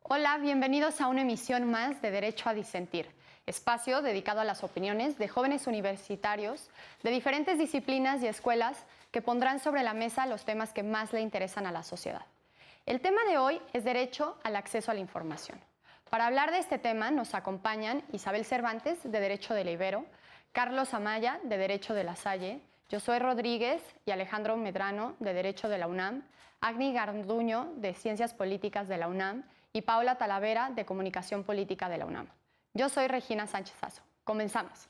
Hola, bienvenidos a una emisión más de Derecho a Disentir, espacio dedicado a las opiniones de jóvenes universitarios de diferentes disciplinas y escuelas que pondrán sobre la mesa los temas que más le interesan a la sociedad. El tema de hoy es derecho al acceso a la información. Para hablar de este tema nos acompañan Isabel Cervantes, de Derecho de la Ibero, Carlos Amaya, de Derecho de la Salle, Josué Rodríguez y Alejandro Medrano, de Derecho de la UNAM, Agni Garduño, de Ciencias Políticas de la UNAM, y Paula Talavera, de Comunicación Política de la UNAM. Yo soy Regina Sánchez Azo. Comenzamos.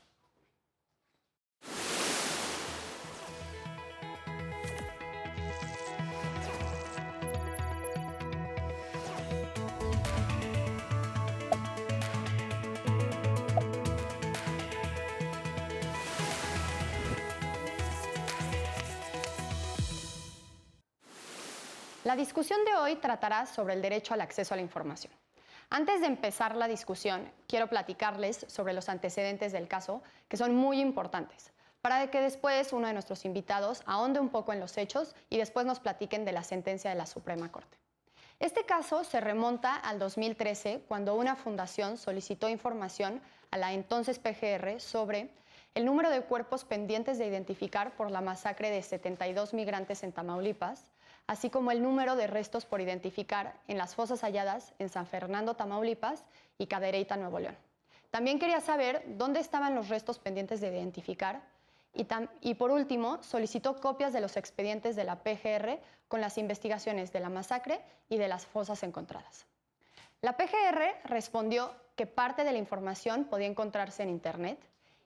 La discusión de hoy tratará sobre el derecho al acceso a la información. Antes de empezar la discusión, quiero platicarles sobre los antecedentes del caso, que son muy importantes, para que después uno de nuestros invitados ahonde un poco en los hechos y después nos platiquen de la sentencia de la Suprema Corte. Este caso se remonta al 2013, cuando una fundación solicitó información a la entonces PGR sobre el número de cuerpos pendientes de identificar por la masacre de 72 migrantes en Tamaulipas, así como el número de restos por identificar en las fosas halladas en San Fernando, Tamaulipas y Cadereyta, Nuevo León. También quería saber dónde estaban los restos pendientes de identificar y por último solicitó copias de los expedientes de la PGR con las investigaciones de la masacre y de las fosas encontradas. La PGR respondió que parte de la información podía encontrarse en Internet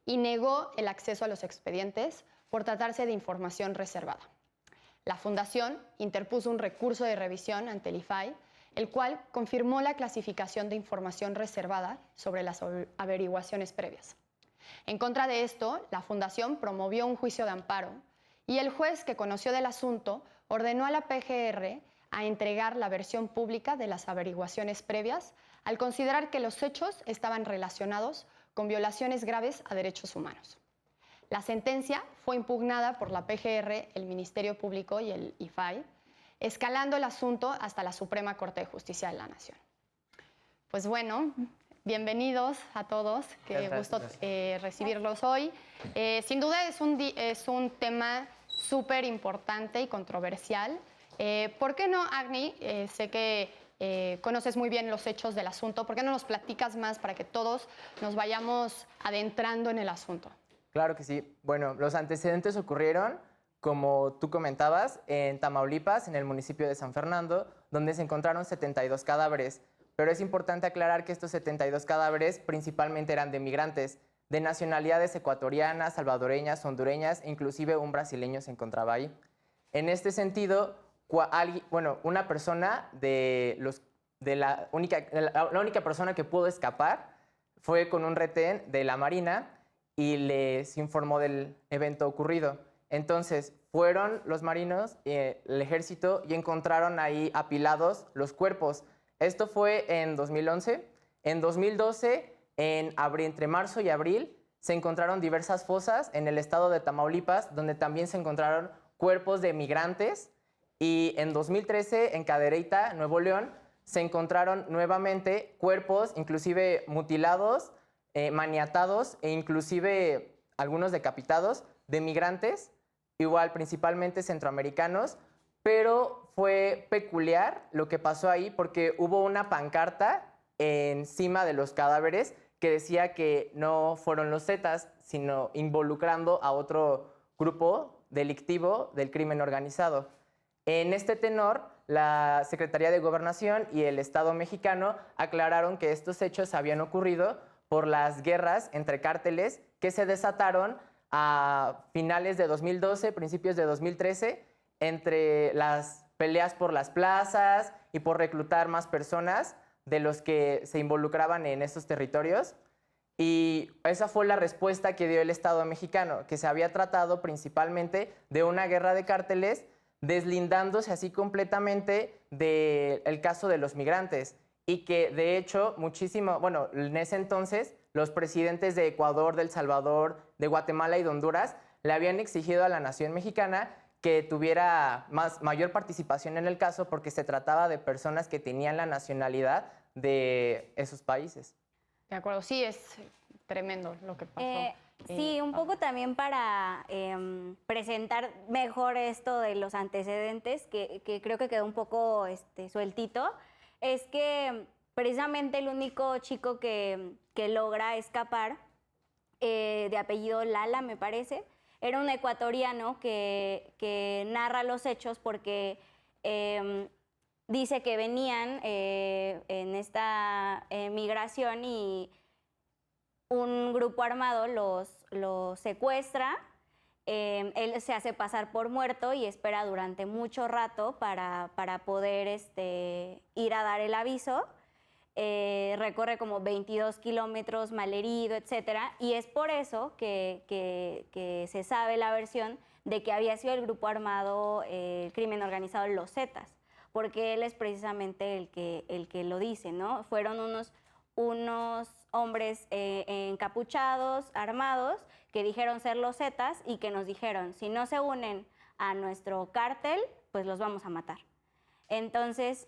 y negó el acceso a los expedientes por tratarse de información reservada. La Fundación interpuso un recurso de revisión ante el IFAI, el cual confirmó la clasificación de información reservada sobre las averiguaciones previas. En contra de esto, la Fundación promovió un juicio de amparo y el juez que conoció del asunto ordenó a la PGR a entregar la versión pública de las averiguaciones previas al considerar que los hechos estaban relacionados con violaciones graves a derechos humanos. La sentencia fue impugnada por la PGR, el Ministerio Público y el IFAI, escalando el asunto hasta la Suprema Corte de Justicia de la Nación. Pues bueno, bienvenidos a todos, qué gusto recibirlos hoy. Sin duda es un tema súper importante y controversial. ¿Por qué no, Agni? Sé que conoces muy bien los hechos del asunto. ¿Por qué no nos platicas más para que todos nos vayamos adentrando en el asunto? Claro que sí. Bueno, los antecedentes ocurrieron, como tú comentabas, en Tamaulipas, en el municipio de San Fernando, donde se encontraron 72 cadáveres. Pero es importante aclarar que estos 72 cadáveres principalmente eran de migrantes, de nacionalidades ecuatorianas, salvadoreñas, hondureñas, e inclusive un brasileño se encontraba ahí. En este sentido, una persona la única persona que pudo escapar fue con un retén de la Marina y les informó del evento ocurrido. Entonces fueron los marinos, el ejército, y encontraron ahí apilados los cuerpos. Esto fue en 2011. En 2012, entre marzo y abril, se encontraron diversas fosas en el estado de Tamaulipas, donde también se encontraron cuerpos de migrantes. Y en 2013, en Cadereyta, Nuevo León, se encontraron nuevamente cuerpos, inclusive mutilados, maniatados e inclusive algunos decapitados, de migrantes, igual principalmente centroamericanos, pero fue peculiar lo que pasó ahí porque hubo una pancarta encima de los cadáveres que decía que no fueron los Zetas, sino involucrando a otro grupo delictivo del crimen organizado. En este tenor, la Secretaría de Gobernación y el Estado mexicano aclararon que estos hechos habían ocurrido por las guerras entre cárteles que se desataron a finales de 2012, principios de 2013, entre las peleas por las plazas y por reclutar más personas de los que se involucraban en estos territorios. Y esa fue la respuesta que dio el Estado mexicano, que se había tratado principalmente de una guerra de cárteles, deslindándose así completamente del caso de los migrantes. Y que de hecho en ese entonces los presidentes de Ecuador, de El Salvador, de Guatemala y de Honduras le habían exigido a la nación mexicana que tuviera mayor participación en el caso porque se trataba de personas que tenían la nacionalidad de esos países. De acuerdo, sí, es tremendo lo que pasó. Sí, un poco también para presentar mejor esto de los antecedentes, que creo que quedó un poco sueltito, es que precisamente el único chico que logra escapar, de apellido Lala, me parece, era un ecuatoriano que narra los hechos porque dice que venían en esta migración y un grupo armado los secuestra, él se hace pasar por muerto y espera durante mucho rato para poder ir a dar el aviso. Recorre como 22 kilómetros malherido, etcétera, y es por eso que se sabe la versión de que había sido el grupo armado, el crimen organizado, los Zetas, porque él es precisamente el que lo dice, ¿no? Fueron unos hombres encapuchados, armados, que dijeron ser los Zetas y que nos dijeron, si no se unen a nuestro cártel, pues los vamos a matar. Entonces,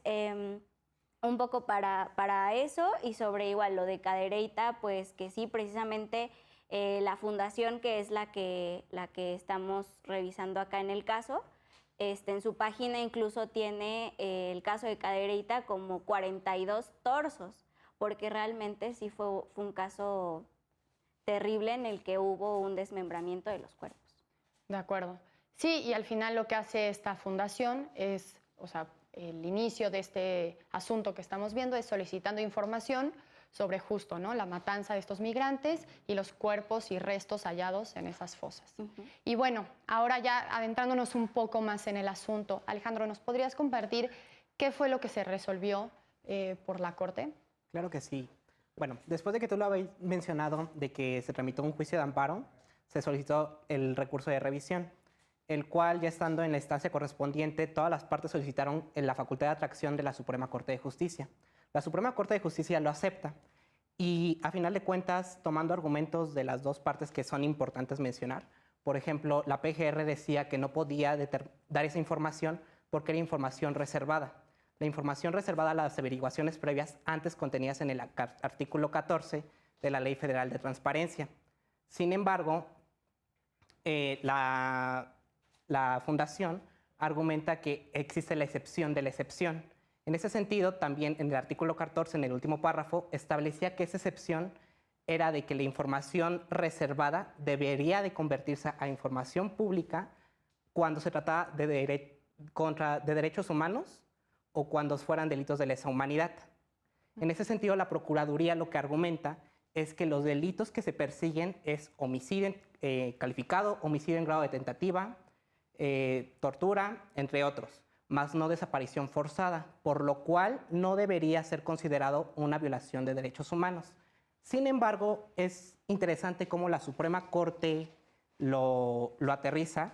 un poco para eso, y sobre igual lo de Cadereyta, pues que sí, precisamente la fundación, que es la que estamos revisando acá en el caso, en su página incluso tiene el caso de Cadereyta como 42 torsos, porque realmente sí fue un caso terrible en el que hubo un desmembramiento de los cuerpos. De acuerdo. Sí, y al final lo que hace esta fundación es, o sea, el inicio de este asunto que estamos viendo es solicitando información sobre justo, ¿no?, la matanza de estos migrantes y los cuerpos y restos hallados en esas fosas. Y bueno, ahora ya adentrándonos un poco más en el asunto, Alejandro, ¿nos podrías compartir qué fue lo que se resolvió por la Corte? Claro que sí. Bueno, después de que tú lo habéis mencionado, de que se tramitó un juicio de amparo, se solicitó el recurso de revisión, el cual, ya estando en la instancia correspondiente, todas las partes solicitaron en la facultad de atracción de la Suprema Corte de Justicia. La Suprema Corte de Justicia lo acepta y, a final de cuentas, tomando argumentos de las dos partes que son importantes mencionar, por ejemplo, la PGR decía que no podía dar esa información porque era información reservada. La información reservada a las averiguaciones previas antes contenidas en el artículo 14 de la Ley Federal de Transparencia. Sin embargo, la Fundación argumenta que existe la excepción de la excepción. En ese sentido, también en el artículo 14, en el último párrafo, establecía que esa excepción era de que la información reservada debería de convertirse a información pública cuando se trataba de derechos humanos o cuando fueran delitos de lesa humanidad. En ese sentido, la Procuraduría lo que argumenta es que los delitos que se persiguen es homicidio calificado, homicidio en grado de tentativa, tortura, entre otros, más no desaparición forzada, por lo cual no debería ser considerado una violación de derechos humanos. Sin embargo, es interesante cómo la Suprema Corte lo aterriza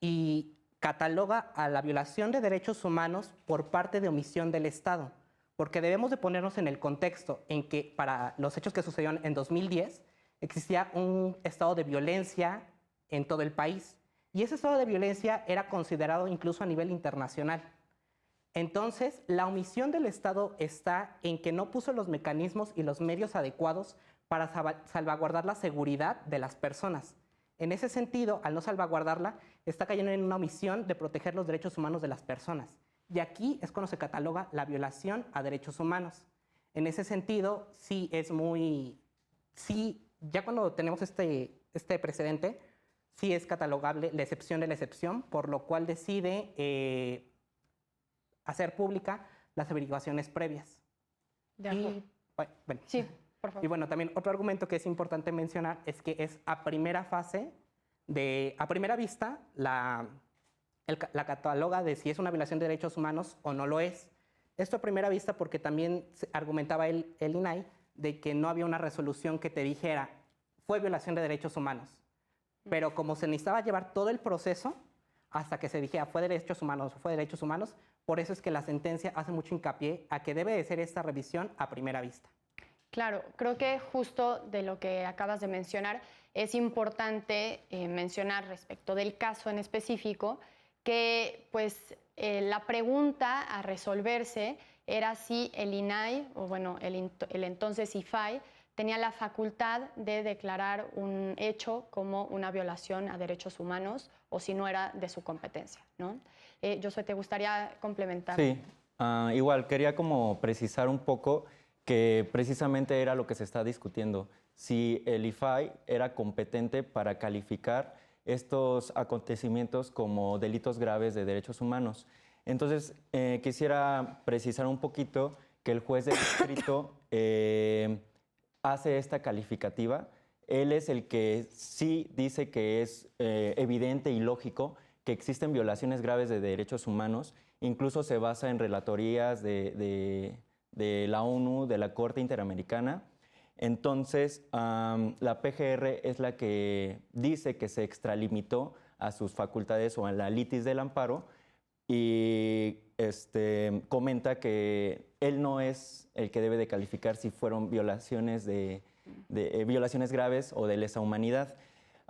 y cataloga a la violación de derechos humanos por parte de omisión del Estado, porque debemos de ponernos en el contexto en que para los hechos que sucedieron en 2010 existía un estado de violencia en todo el país y ese estado de violencia era considerado incluso a nivel internacional. Entonces, la omisión del Estado está en que no puso los mecanismos y los medios adecuados para salvaguardar la seguridad de las personas. En ese sentido, al no salvaguardarla, está cayendo en una omisión de proteger los derechos humanos de las personas. Y aquí es cuando se cataloga la violación a derechos humanos. En ese sentido, sí es muy... Sí, ya cuando tenemos este precedente, sí es catalogable la excepción de la excepción, por lo cual decide hacer pública las averiguaciones previas. De acuerdo. Bueno, sí, por favor. Y bueno, también otro argumento que es importante mencionar es que es a primera vista, la cataloga de si es una violación de derechos humanos o no lo es. Esto a primera vista porque también argumentaba el INAI de que no había una resolución que te dijera fue violación de derechos humanos. Pero como se necesitaba llevar todo el proceso hasta que se dijera fue derechos humanos o fue derechos humanos, por eso es que la sentencia hace mucho hincapié a que debe de ser esta revisión a primera vista. Claro, creo que justo de lo que acabas de mencionar es importante mencionar respecto del caso en específico que pues la pregunta a resolverse era si el INAI, o bueno, el entonces IFAI, tenía la facultad de declarar un hecho como una violación a derechos humanos o si no era de su competencia, ¿no? Josué, ¿te gustaría complementar? Sí, igual quería como precisar un poco que precisamente era lo que se está discutiendo, si el IFAI era competente para calificar estos acontecimientos como delitos graves de derechos humanos. Entonces, quisiera precisar un poquito que el juez de distrito hace esta calificativa. Él es el que sí dice que es evidente y lógico que existen violaciones graves de derechos humanos, incluso se basa en relatorías de la ONU, de la Corte Interamericana. Entonces, la PGR es la que dice que se extralimitó a sus facultades o a la litis del amparo y comenta que él no es el que debe de calificar si fueron violaciones violaciones graves o de lesa humanidad.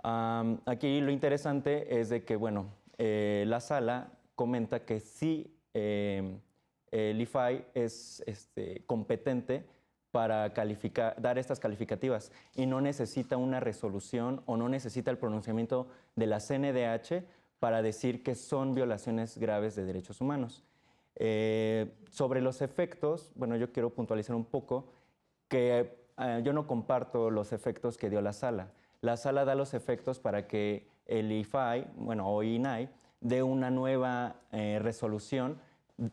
Aquí lo interesante es de que, bueno, la sala comenta que sí el IFAI es competente para dar estas calificativas y no necesita una resolución o no necesita el pronunciamiento de la CNDH para decir que son violaciones graves de derechos humanos. Sobre los efectos, bueno, yo quiero puntualizar un poco que yo no comparto los efectos que dio la sala. La sala da los efectos para que el IFAI, bueno, o INAI, dé una nueva resolución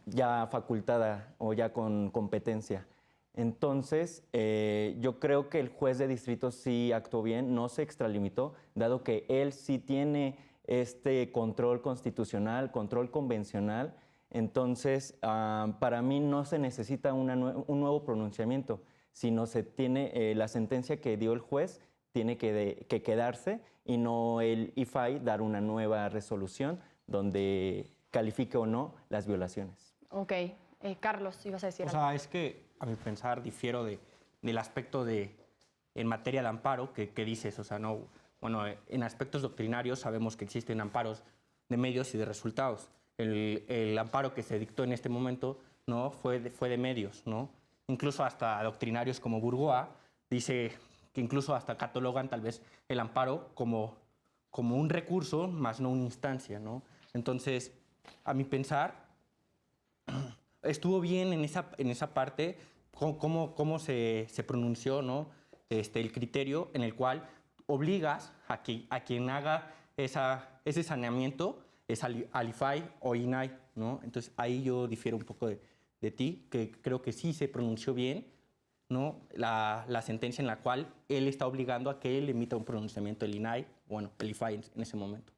ya facultada o ya con competencia. Entonces, yo creo que el juez de distrito sí actuó bien, no se extralimitó, dado que él sí tiene este control constitucional, control convencional. Entonces, para mí no se necesita un nuevo pronunciamiento, sino se tiene la sentencia que dio el juez tiene que quedarse y no el IFAI dar una nueva resolución donde califique o no las violaciones. Ok. Carlos, ibas a decir O algo. sea, es que a mi pensar difiero del aspecto en materia de amparo que dices, o sea, no, bueno, en aspectos doctrinarios sabemos que existen amparos de medios y de resultados. El amparo que se dictó en este momento, ¿no?, fue de medios, ¿no? Incluso hasta doctrinarios como Bourgois dice que incluso hasta catalogan tal vez el amparo como un recurso, más no una instancia, ¿no? Entonces, a mi pensar, estuvo bien en esa parte cómo se pronunció, ¿no?, el criterio en el cual obligas a quien haga ese saneamiento es al IFAI o INAI, ¿no? Entonces ahí yo difiero un poco de ti, que creo que sí se pronunció bien, ¿no?, la sentencia en la cual él está obligando a que él emita un pronunciamiento el INAI, bueno, el IFAI en ese momento.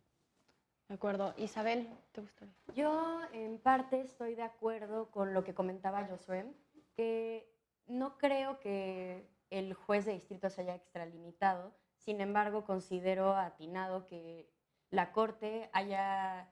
De acuerdo. Isabel, ¿te gustaría? Yo en parte estoy de acuerdo con lo que comentaba Josué, que no creo que el juez de distrito se haya extralimitado, sin embargo considero atinado que la Corte haya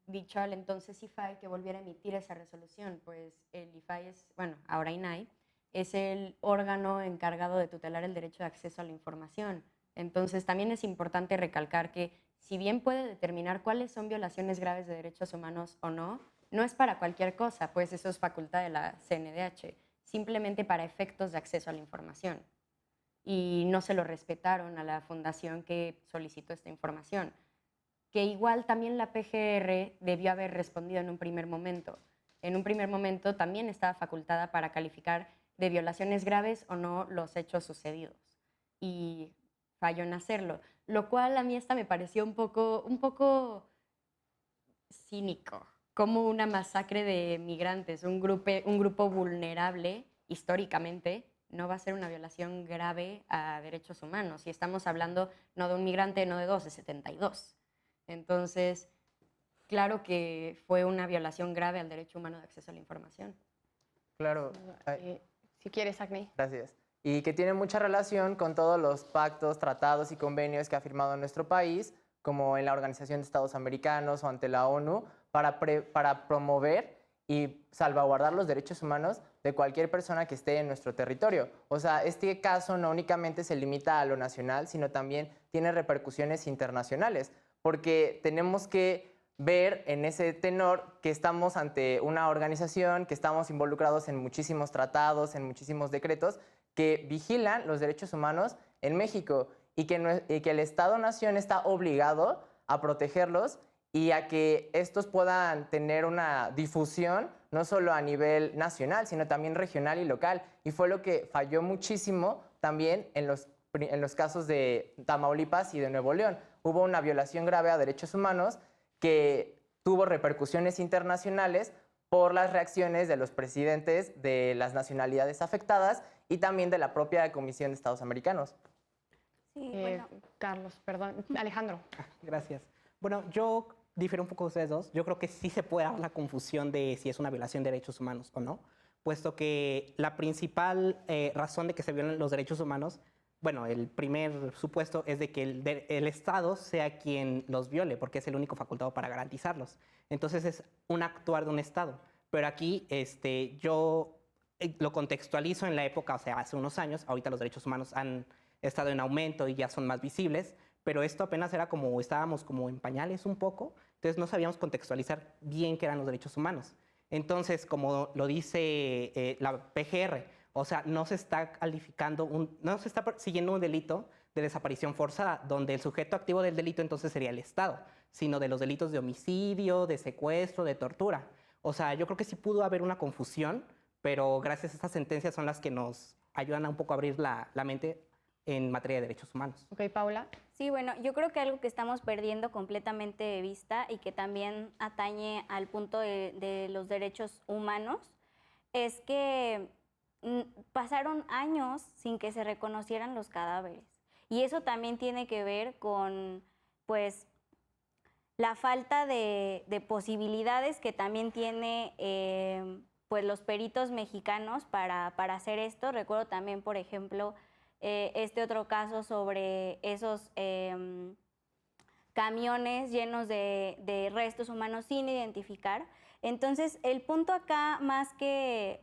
dicho al entonces IFAI que volviera a emitir esa resolución, pues el IFAI es, bueno, ahora INAI, es el órgano encargado de tutelar el derecho de acceso a la información. Entonces también es importante recalcar que si bien puede determinar cuáles son violaciones graves de derechos humanos o no, no es para cualquier cosa, pues eso es facultad de la CNDH, simplemente para efectos de acceso a la información. Y no se lo respetaron a la fundación que solicitó esta información, que igual también la PGR debió haber respondido en un primer momento. En un primer momento también estaba facultada para calificar de violaciones graves o no los hechos sucedidos. Y falló en hacerlo, lo cual a mí esta me pareció un poco cínico, como una masacre de migrantes, un grupo vulnerable históricamente, no va a ser una violación grave a derechos humanos. Y estamos hablando no de un migrante, no de dos, de 72. Entonces, claro que fue una violación grave al derecho humano de acceso a la información. Claro. Si quieres, Agni. Gracias. Y que tiene mucha relación con todos los pactos, tratados y convenios que ha firmado nuestro país, como en la Organización de Estados Americanos o ante la ONU, para promover y salvaguardar los derechos humanos de cualquier persona que esté en nuestro territorio. O sea, este caso no únicamente se limita a lo nacional, sino también tiene repercusiones internacionales, porque tenemos que ver en ese tenor que estamos ante una organización, que estamos involucrados en muchísimos tratados, en muchísimos decretos que vigilan los derechos humanos en México y que el Estado-Nación está obligado a protegerlos y a que estos puedan tener una difusión no solo a nivel nacional, sino también regional y local. Y fue lo que falló muchísimo también en los casos de Tamaulipas y de Nuevo León. Hubo una violación grave a derechos humanos que tuvo repercusiones internacionales por las reacciones de los presidentes de las nacionalidades afectadas y también de la propia Comisión de Estados Americanos. Sí, bueno. Carlos, perdón. Alejandro. Gracias. Bueno, yo difiero un poco de ustedes dos. Yo creo que sí se puede dar la confusión de si es una violación de derechos humanos o no, puesto que la principal razón de que se violen los derechos humanos, bueno, el primer supuesto es de que el Estado sea quien los viole, porque es el único facultado para garantizarlos. Entonces es un actuar de un Estado. Pero aquí yo lo contextualizo en la época, o sea, hace unos años. Ahorita los derechos humanos han estado en aumento y ya son más visibles, pero esto apenas era como, estábamos como en pañales un poco, entonces no sabíamos contextualizar bien qué eran los derechos humanos. Entonces, como lo dice la PGR, o sea, no se está calificando, no se está siguiendo un delito de desaparición forzada, donde el sujeto activo del delito entonces sería el Estado, sino de los delitos de homicidio, de secuestro, de tortura. O sea, yo creo que sí pudo haber una confusión, pero gracias a estas sentencias son las que nos ayudan a un poco a abrir la mente en materia de derechos humanos. Ok, Paula. Sí, bueno, yo creo que algo que estamos perdiendo completamente de vista y que también atañe al punto de los derechos humanos es que pasaron años sin que se reconocieran los cadáveres. Y eso también tiene que ver con, pues, la falta de posibilidades que también tiene pues, los peritos mexicanos para hacer esto. Recuerdo también, por ejemplo, este otro caso sobre esos camiones llenos de restos humanos sin identificar. Entonces, el punto acá, más que,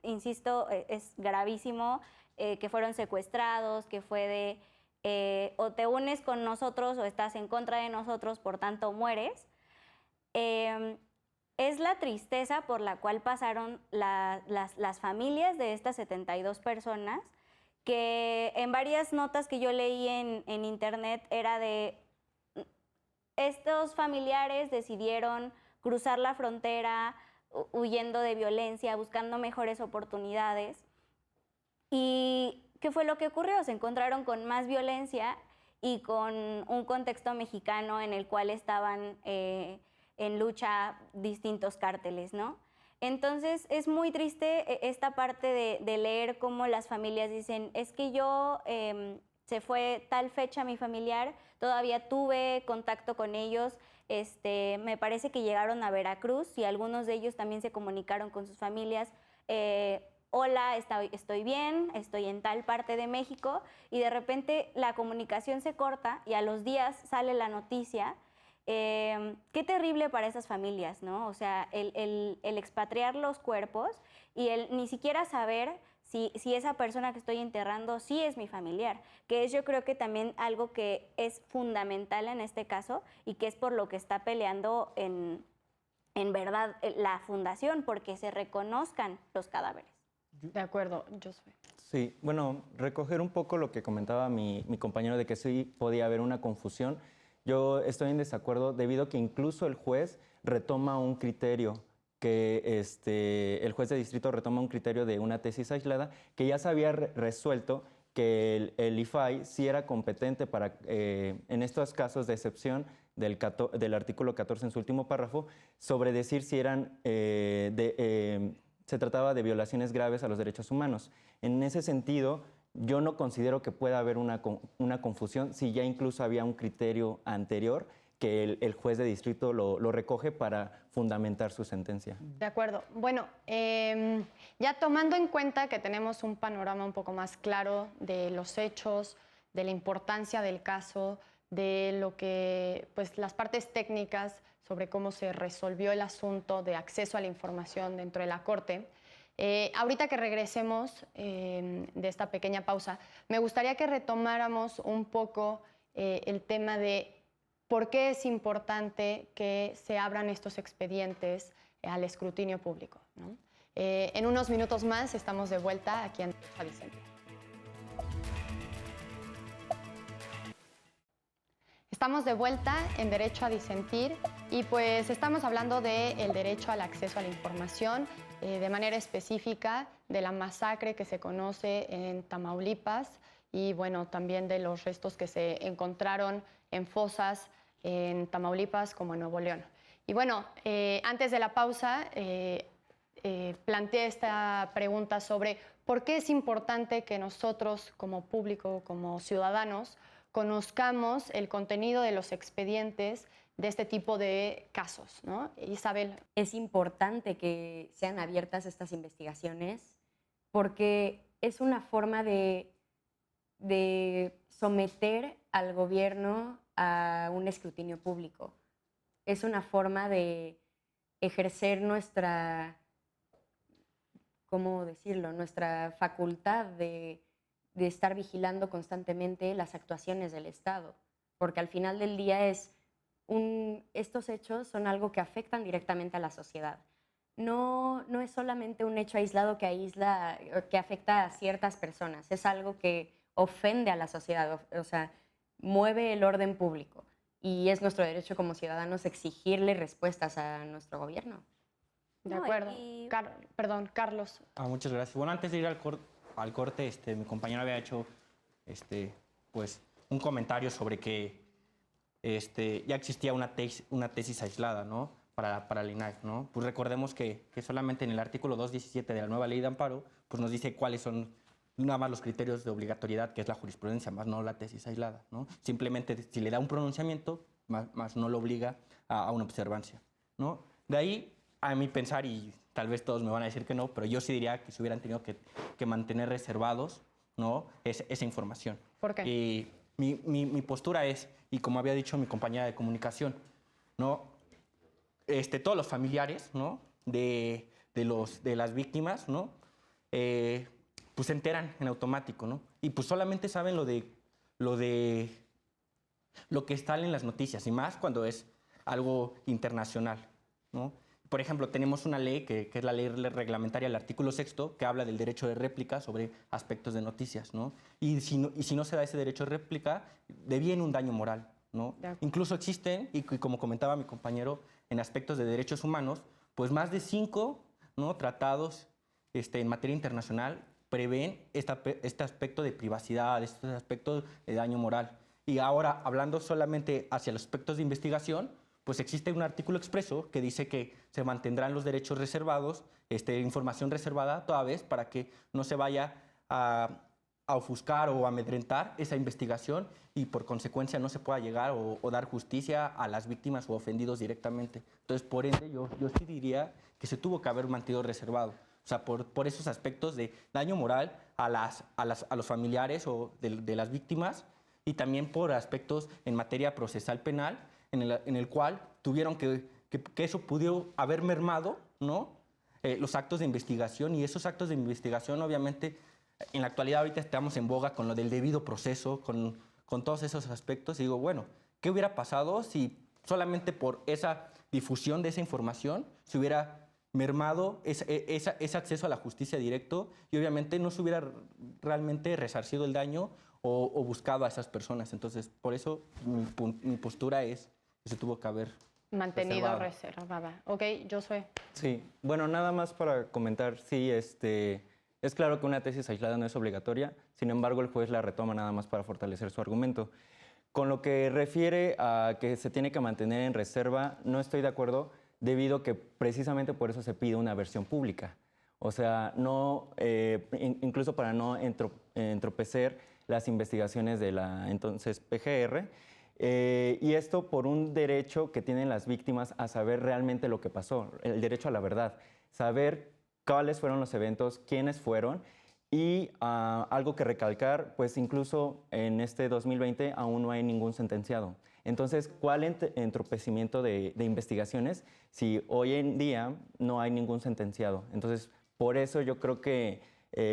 insisto, es gravísimo, que fueron secuestrados, que fue de o te unes con nosotros o estás en contra de nosotros, por tanto mueres. Es la tristeza por la cual pasaron las familias de estas 72 personas, que en varias notas que yo leí en internet era de estos familiares decidieron cruzar la frontera huyendo de violencia, buscando mejores oportunidades. ¿Y qué fue lo que ocurrió? Se encontraron con más violencia y con un contexto mexicano en el cual estaban en lucha distintos cárteles, ¿no? Entonces es muy triste esta parte de leer cómo las familias dicen, es que yo se fue tal fecha mi familiar, todavía tuve contacto con ellos, me parece que llegaron a Veracruz y algunos de ellos también se comunicaron con sus familias, hola, estoy bien, estoy en tal parte de México, y de repente la comunicación se corta y a los días sale la noticia. Qué terrible para esas familias, ¿no? O sea, el expatriar los cuerpos y el ni siquiera saber si esa persona que estoy enterrando sí es mi familiar, que es yo creo que también algo que es fundamental en este caso y que es por lo que está peleando en verdad la fundación, porque se reconozcan los cadáveres. De acuerdo, Josué. Sí, bueno, recoger un poco lo que comentaba mi compañero de que sí podía haber una confusión. Yo estoy en desacuerdo debido a que incluso el juez retoma un criterio, que el juez de distrito retoma un criterio de una tesis aislada que ya se había resuelto que el IFAI sí era competente para, en estos casos de excepción del artículo 14 en su último párrafo, sobre decir si eran se trataba de violaciones graves a los derechos humanos. En ese sentido, yo no considero que pueda haber una confusión si ya incluso había un criterio anterior que el juez de distrito lo recoge para fundamentar su sentencia. De acuerdo. Bueno, ya tomando en cuenta que tenemos un panorama un poco más claro de los hechos, de la importancia del caso, de lo que, pues, las partes técnicas sobre cómo se resolvió el asunto de acceso a la información dentro de la Corte. Ahorita que regresemos de esta pequeña pausa, me gustaría que retomáramos un poco el tema de ¿por qué es importante que se abran estos expedientes al escrutinio público, ¿no? En unos minutos más estamos de vuelta aquí en Derecho a Disentir. Estamos de vuelta en Derecho a Disentir y pues estamos hablando del derecho al acceso a la información, de manera específica de la masacre que se conoce en Tamaulipas y bueno, también de los restos que se encontraron en fosas en Tamaulipas como en Nuevo León. Y bueno, antes de la pausa planteé esta pregunta sobre por qué es importante que nosotros como público, como ciudadanos, conozcamos el contenido de los expedientes de este tipo de casos, ¿no? Isabel. Es importante que sean abiertas estas investigaciones porque es una forma de someter al gobierno a un escrutinio público. Es una forma de ejercer nuestra, ¿cómo decirlo?, nuestra facultad de estar vigilando constantemente las actuaciones del Estado, porque al final del día estos hechos son algo que afectan directamente a la sociedad. No es solamente un hecho aislado que afecta a ciertas personas, es algo que ofende a la sociedad, o sea, mueve el orden público y es nuestro derecho como ciudadanos exigirle respuestas a nuestro gobierno. De No, acuerdo. y- Perdón, Carlos. Muchas gracias. Bueno, antes de ir al corte, mi compañero había hecho pues, un comentario sobre que ya existía una tesis aislada, ¿no? para el INAI, ¿no? Pues recordemos que solamente en el artículo 217 de la nueva ley de amparo pues nos dice cuáles son nada más los criterios de obligatoriedad, que es la jurisprudencia, más no la tesis aislada, ¿no? Simplemente si le da un pronunciamiento, más no lo obliga a una observancia, ¿no? De ahí, a mi pensar, y tal vez todos me van a decir que no, pero yo sí diría que se hubieran tenido que mantener reservados, ¿no? esa información. ¿Por qué? Y mi postura es, y como había dicho mi compañera de comunicación, ¿no? Todos los familiares, ¿no? de las víctimas, ¿no? Pues se enteran en automático, ¿no? Y pues solamente saben lo que está en las noticias, y más cuando es algo internacional, ¿no? Por ejemplo, tenemos una ley que es la ley reglamentaria, el artículo 6º, que habla del derecho de réplica sobre aspectos de noticias, ¿no? Y si no se da ese derecho de réplica, deviene un daño moral, ¿no? Incluso existen, y como comentaba mi compañero, en aspectos de derechos humanos, pues más de 5, ¿no? tratados en materia internacional prevén este aspecto de privacidad, este aspecto de daño moral. Y ahora, hablando solamente hacia los aspectos de investigación, pues existe un artículo expreso que dice que se mantendrán los derechos reservados, información reservada toda vez para que no se vaya a ofuscar o amedrentar esa investigación y por consecuencia no se pueda llegar o dar justicia a las víctimas o ofendidos directamente. Entonces, por ende, yo sí diría que se tuvo que haber mantenido reservado. O sea, por esos aspectos de daño moral a los familiares o de las víctimas, y también por aspectos en materia procesal penal, en el cual tuvieron que eso pudo haber mermado, ¿no? Los actos de investigación, y esos actos de investigación, obviamente, en la actualidad ahorita estamos en boga con lo del debido proceso, con todos esos aspectos, y digo, bueno, ¿qué hubiera pasado si solamente por esa difusión de esa información se hubiera mermado ese acceso a la justicia directo y obviamente no se hubiera realmente resarcido el daño o buscado a esas personas? Entonces, por eso mi postura es que se tuvo que haber Mantenido reservada. Ok, Josué. Sí, bueno, nada más para comentar, sí, es claro que una tesis aislada no es obligatoria, sin embargo el juez la retoma nada más para fortalecer su argumento. Con lo que refiere a que se tiene que mantener en reserva, no estoy de acuerdo, debido a que precisamente por eso se pide una versión pública. O sea, incluso para no entorpecer las investigaciones de la entonces PGR, y esto por un derecho que tienen las víctimas a saber realmente lo que pasó, el derecho a la verdad, saber cuáles fueron los eventos, quiénes fueron, y algo que recalcar, pues incluso en este 2020 aún no hay ningún sentenciado. Entonces, ¿cuál entorpecimiento de investigaciones si hoy en día no hay ningún sentenciado? Entonces, por eso yo creo que,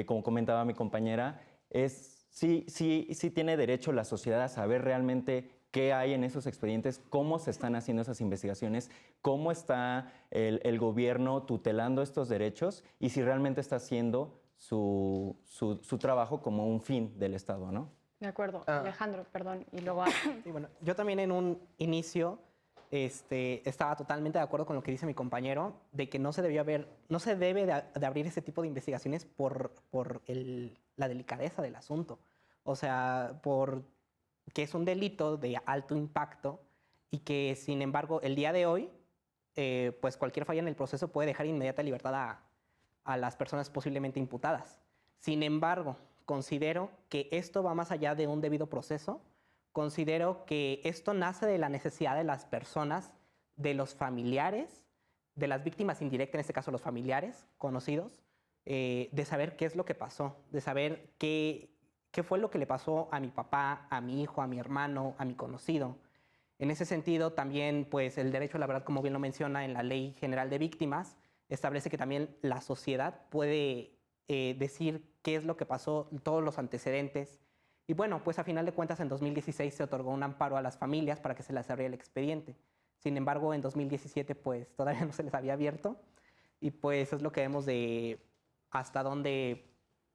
como comentaba mi compañera, sí tiene derecho la sociedad a saber realmente qué hay en esos expedientes, cómo se están haciendo esas investigaciones, cómo está el gobierno tutelando estos derechos y si realmente está haciendo su trabajo como un fin del Estado, ¿no? De acuerdo. Alejandro, perdón, y luego... Sí, bueno, yo también en un inicio estaba totalmente de acuerdo con lo que dice mi compañero, de que no se debe de abrir ese tipo de investigaciones por la delicadeza del asunto. O sea, que es un delito de alto impacto y que, sin embargo, el día de hoy, pues cualquier falla en el proceso puede dejar inmediata libertad a las personas posiblemente imputadas. Sin embargo, considero que esto va más allá de un debido proceso. Considero que esto nace de la necesidad de las personas, de los familiares, de las víctimas indirectas, en este caso los familiares conocidos, de saber qué es lo que pasó, de saber qué fue lo que le pasó a mi papá, a mi hijo, a mi hermano, a mi conocido. En ese sentido, también, pues, el derecho a la verdad, como bien lo menciona en la Ley General de Víctimas, establece que también la sociedad puede decir qué es lo que pasó, todos los antecedentes. Y bueno, pues a final de cuentas en 2016 se otorgó un amparo a las familias para que se les abriera el expediente. Sin embargo, en 2017 pues todavía no se les había abierto y pues es lo que vemos de hasta dónde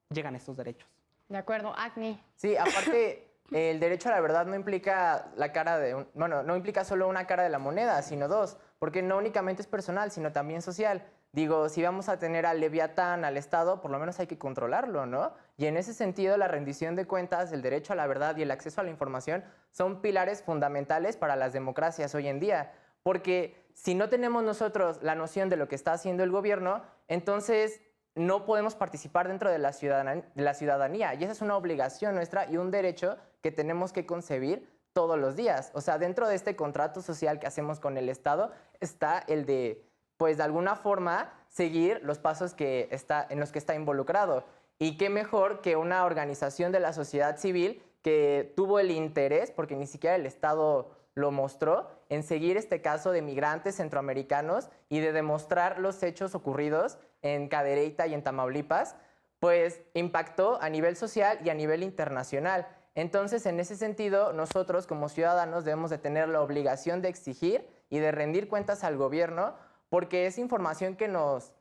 llegan estos derechos. De acuerdo. Agni. Sí, aparte, el derecho a la verdad no implica la cara de bueno, no implica solo una cara de la moneda, sino dos, porque no únicamente es personal, sino también social. Digo, si vamos a tener al Leviatán, al Estado, por lo menos hay que controlarlo, ¿no? Y en ese sentido, la rendición de cuentas, el derecho a la verdad y el acceso a la información son pilares fundamentales para las democracias hoy en día. Porque si no tenemos nosotros la noción de lo que está haciendo el gobierno, entonces no podemos participar dentro de la ciudadanía. Y esa es una obligación nuestra y un derecho que tenemos que concebir todos los días. O sea, dentro de este contrato social que hacemos con el Estado está el de, pues de alguna forma, seguir los pasos en los que está involucrado. Y qué mejor que una organización de la sociedad civil que tuvo el interés, porque ni siquiera el Estado lo mostró, en seguir este caso de migrantes centroamericanos y de demostrar los hechos ocurridos en Cadereyta y en Tamaulipas, pues impactó a nivel social y a nivel internacional. Entonces, en ese sentido, nosotros como ciudadanos debemos de tener la obligación de exigir y de rendir cuentas al gobierno, porque es información que nos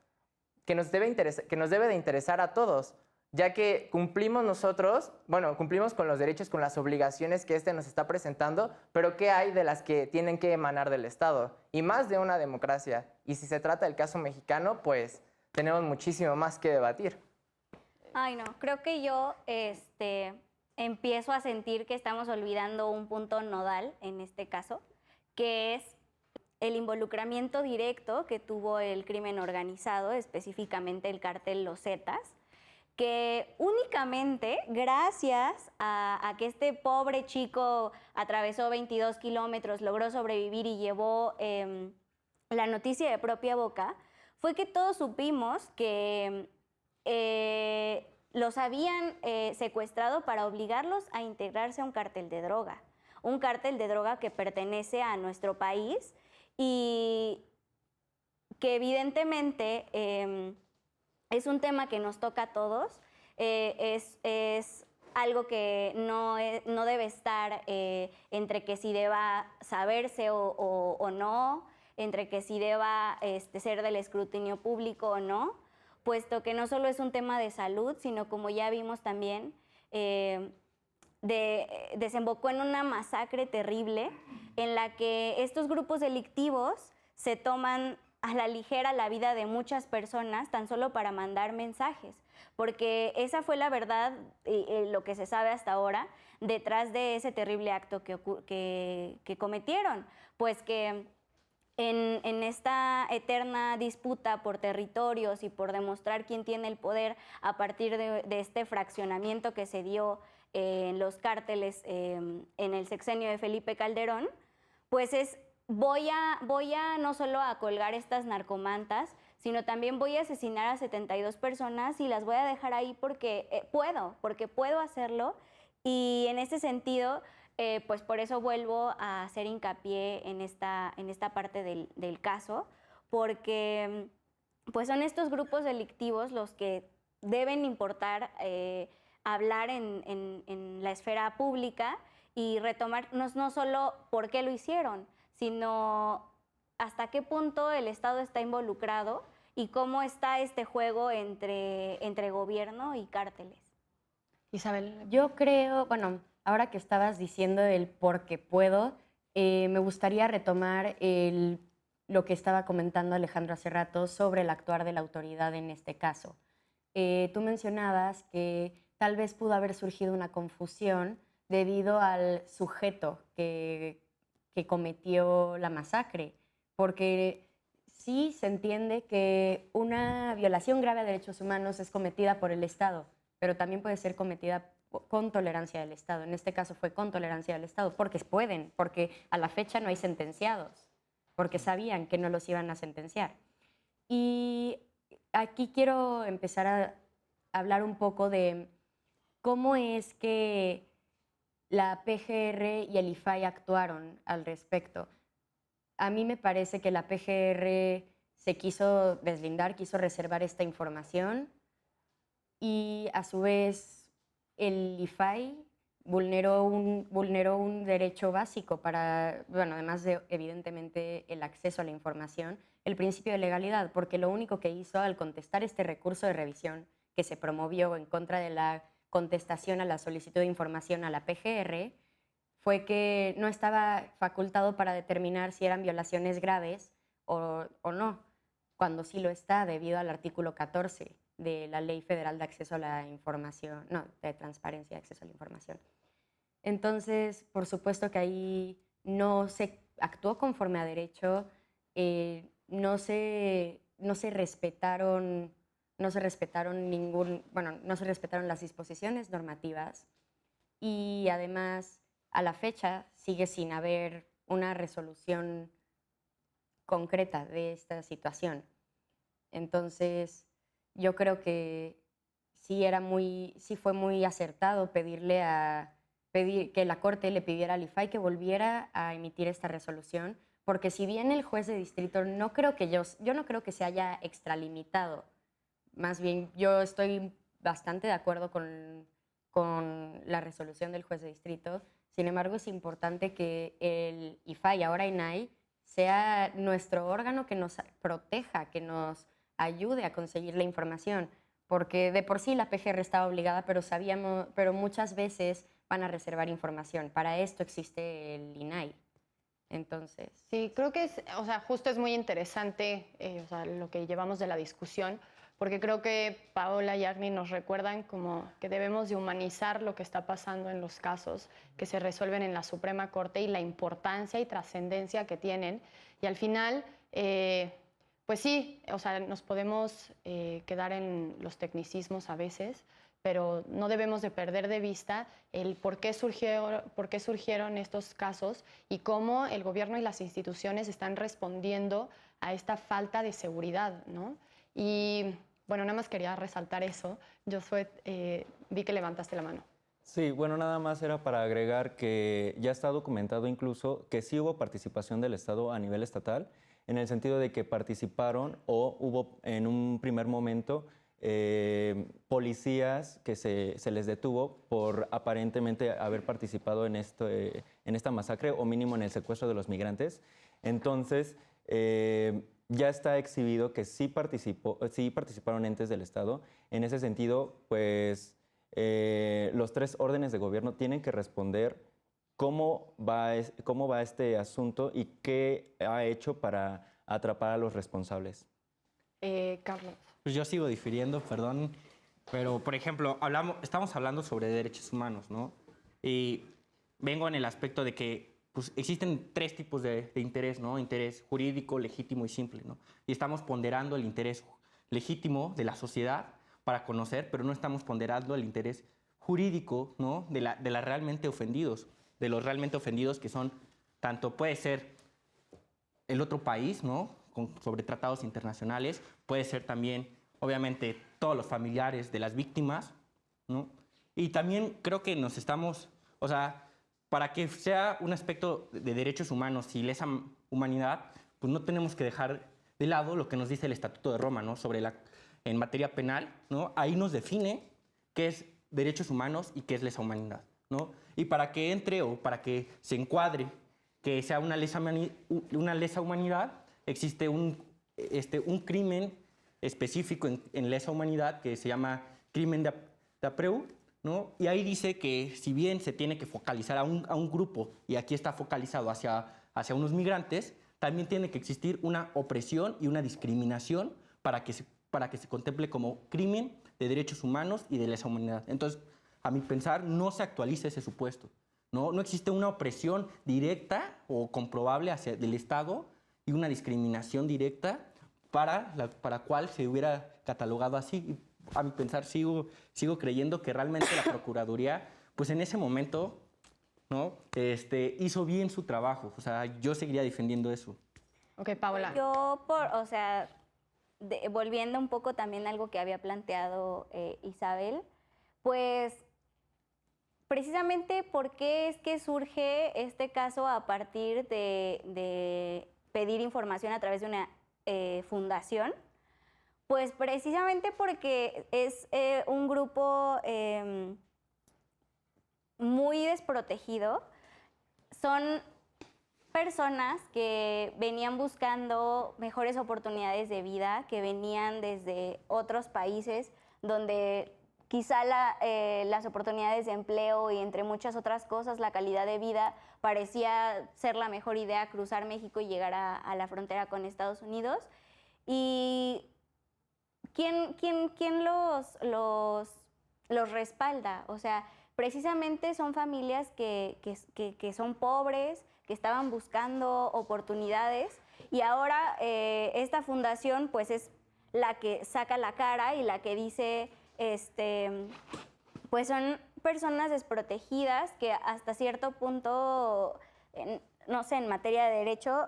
debe de interesar a todos, ya que cumplimos nosotros, bueno, cumplimos con los derechos, con las obligaciones que nos está presentando, pero ¿qué hay de las que tienen que emanar del Estado? Y más de una democracia. Y si se trata del caso mexicano, pues tenemos muchísimo más que debatir. Ay, no, creo que yo empiezo a sentir que estamos olvidando un punto nodal en este caso, que es el involucramiento directo que tuvo el crimen organizado, específicamente el cártel Los Zetas, que únicamente gracias a que este pobre chico atravesó 22 kilómetros, logró sobrevivir y llevó la noticia de propia boca, fue que todos supimos que los habían secuestrado para obligarlos a integrarse a un cártel de droga que pertenece a nuestro país y que evidentemente es un tema que nos toca a todos, es algo que no debe estar entre que si deba saberse o no, entre que si deba ser del escrutinio público o no, puesto que no solo es un tema de salud, sino como ya vimos también, desembocó en una masacre terrible en la que estos grupos delictivos se toman a la ligera la vida de muchas personas tan solo para mandar mensajes, porque esa fue la verdad, lo que se sabe hasta ahora, detrás de ese terrible acto que cometieron, pues que en esta eterna disputa por territorios y por demostrar quién tiene el poder a partir de este fraccionamiento que se dio en los cárteles en el sexenio de Felipe Calderón, pues voy a no solo a colgar estas narcomantas, sino también voy a asesinar a 72 personas y las voy a dejar ahí porque puedo hacerlo. Y en ese sentido, pues por eso vuelvo a hacer hincapié en esta parte del caso, porque pues son estos grupos delictivos los que deben importar hablar en la esfera pública y retomar no solo por qué lo hicieron, sino hasta qué punto el Estado está involucrado y cómo está este juego entre gobierno y cárteles. Isabel. Yo creo, bueno, ahora que estabas diciendo el por qué puedo, me gustaría retomar lo que estaba comentando Alejandro hace rato sobre el actuar de la autoridad en este caso. Tú mencionabas que tal vez pudo haber surgido una confusión debido al sujeto que cometió la masacre, porque sí se entiende que una violación grave a derechos humanos es cometida por el Estado, pero también puede ser cometida con tolerancia del Estado. En este caso fue con tolerancia del Estado, porque pueden, porque a la fecha no hay sentenciados, porque sabían que no los iban a sentenciar. Y aquí quiero empezar a hablar un poco de cómo es que la PGR y el IFAI actuaron al respecto. A mí me parece que la PGR se quiso deslindar, quiso reservar esta información y a su vez el IFAI vulneró un derecho básico para, bueno, además de evidentemente el acceso a la información, el principio de legalidad, porque lo único que hizo al contestar este recurso de revisión que se promovió en contra de la contestación a la solicitud de información a la PGR fue que no estaba facultado para determinar si eran violaciones graves o no, cuando sí lo está debido al artículo 14 de la Ley Federal de Acceso a la Información, no, de Transparencia y Acceso a la Información. Entonces, por supuesto que ahí no se actuó conforme a derecho, no se respetaron las disposiciones normativas y además a la fecha sigue sin haber una resolución concreta de esta situación. Entonces, yo creo que sí fue muy acertado pedir que la Corte le pidiera al IFAI que volviera a emitir esta resolución, porque si bien el juez de distrito yo no creo que se haya extralimitado, más bien yo estoy bastante de acuerdo con la resolución del juez de distrito. Sin embargo, es importante que el IFAI, ahora INAI, sea nuestro órgano que nos proteja, que nos ayude a conseguir la información, porque de por sí la PGR estaba obligada, pero muchas veces van a reservar información. Para esto existe el INAI. Entonces, Sí, creo que justo es muy interesante lo que llevamos de la discusión, porque creo que Paola y Agni nos recuerdan como que debemos de humanizar lo que está pasando en los casos que se resuelven en la Suprema Corte y la importancia y trascendencia que tienen. Y al final, pues sí, nos podemos quedar en los tecnicismos a veces, pero no debemos de perder de vista el por qué surgieron estos casos y cómo el gobierno y las instituciones están respondiendo a esta falta de seguridad, ¿no? Y bueno, nada más quería resaltar eso. Josué, vi que levantaste la mano. Sí, bueno, nada más era para agregar que ya está documentado incluso que sí hubo participación del Estado a nivel estatal, en el sentido de que participaron o hubo en un primer momento policías que se les detuvo por aparentemente haber participado en esta masacre o mínimo en el secuestro de los migrantes. Entonces, ya está exhibido que sí participaron entes del Estado. En ese sentido, pues los 3 órdenes de gobierno tienen que responder cómo va este asunto y qué ha hecho para atrapar a los responsables. Carlos. Pues yo sigo difiriendo, perdón, pero por ejemplo, estamos hablando sobre derechos humanos, ¿no? Y vengo en el aspecto de que pues, existen 3 tipos de interés, ¿no? Interés jurídico, legítimo y simple, ¿no? Y estamos ponderando el interés legítimo de la sociedad para conocer, pero no estamos ponderando el interés jurídico, ¿no? de los realmente ofendidos que son, tanto puede ser el otro país, ¿no? Sobre tratados internacionales, puede ser también, obviamente, todos los familiares de las víctimas, ¿no? Y también creo que para que sea un aspecto de derechos humanos y lesa humanidad, pues no tenemos que dejar de lado lo que nos dice el Estatuto de Roma, ¿no? En materia penal, ¿no? Ahí nos define qué es derechos humanos y qué es lesa humanidad. ¿no? Y para que entre o para que se encuadre que sea una lesa humanidad, existe un crimen específico en lesa humanidad que se llama crimen de apreu, ¿no? Y ahí dice que si bien se tiene que focalizar a un grupo, y aquí está focalizado hacia unos migrantes, también tiene que existir una opresión y una discriminación para que se contemple como crimen de derechos humanos y de lesa humanidad. Entonces, a mi pensar, no se actualiza ese supuesto. No existe una opresión directa o comprobable del Estado y una discriminación directa para cual se hubiera catalogado así. Y a mi pensar, sigo creyendo que realmente la Procuraduría, pues en ese momento, ¿no? Hizo bien su trabajo. O sea, yo seguiría defendiendo eso. Ok, Paola. Yo, volviendo un poco también a algo que había planteado Isabel, pues precisamente por qué es que surge este caso a partir de pedir información a través de una fundación. Pues precisamente porque es un grupo muy desprotegido. Son personas que venían buscando mejores oportunidades de vida, que venían desde otros países donde quizá las oportunidades de empleo y entre muchas otras cosas, la calidad de vida parecía ser la mejor idea, cruzar México y llegar a la frontera con Estados Unidos. Y ¿quién los respalda? O sea, precisamente son familias que son pobres, que estaban buscando oportunidades, y ahora esta fundación pues es la que saca la cara y la que dice, pues son personas desprotegidas que hasta cierto punto, no sé, en materia de derecho,